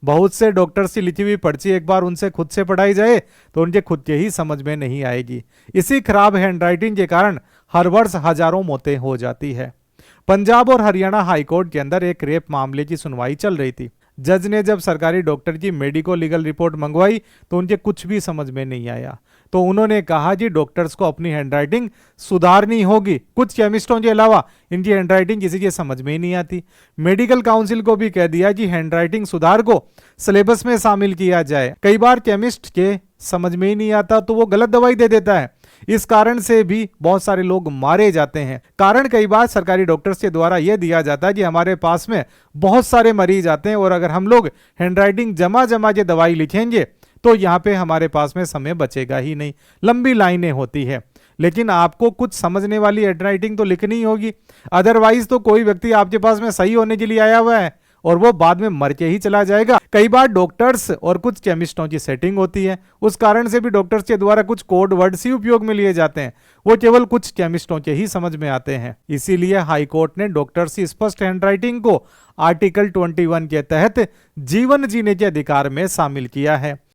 बहुत से डॉक्टर्स की लिखी हुई पर्ची एक बार उनसे खुद से पढ़ाई जाए तो उनके खुद के ही समझ में नहीं आएगी। इसी खराब हैंडराइटिंग के कारण हर वर्ष हजारों मौतें हो जाती है। पंजाब और हरियाणा हाईकोर्ट के अंदर एक रेप मामले की सुनवाई चल रही थी। जज ने जब सरकारी डॉक्टर की मेडिको लीगल रिपोर्ट मंगवाई तो उनके कुछ भी समझ में नहीं आया। तो उन्होंने कहा कि डॉक्टर्स को अपनी हैंडराइटिंग सुधारनी होगी। कुछ केमिस्टों के अलावा इनकी हैंडराइटिंग किसी के समझ में ही नहीं आती। मेडिकल काउंसिल को भी कह दिया कि हैंडराइटिंग सुधार को सिलेबस में शामिल किया जाए। कई बार केमिस्ट के समझ में ही नहीं आता तो वो गलत दवाई दे देता है। इस कारण से भी बहुत सारे लोग मारे जाते हैं। कारण कई बार सरकारी डॉक्टर्स के द्वारा यह दिया जाता है कि हमारे पास में बहुत सारे मरीज आते हैं और अगर हम लोग हैंडराइटिंग जमा के दवाई लिखेंगे तो यहाँ पे हमारे पास में समय बचेगा ही नहीं, लंबी लाइनें होती है। लेकिन आपको कुछ समझने वाली हैंडराइटिंग तो लिखनी ही होगी, अदरवाइज तो कोई व्यक्ति आपके पास में सही होने के लिए आया हुआ है और वो बाद में मर के ही चला जाएगा। कई बार डॉक्टर्स और कुछ केमिस्टों की सेटिंग होती है, उस कारण से भी डॉक्टर्स के द्वारा कुछ कोड वर्ड्स ही उपयोग में लिए जाते हैं, वो केवल कुछ केमिस्टों के ही समझ में आते हैं। इसीलिए हाईकोर्ट ने डॉक्टर्स की स्पष्ट हैंडराइटिंग को आर्टिकल 21 के तहत जीवन जीने के अधिकार में शामिल किया है।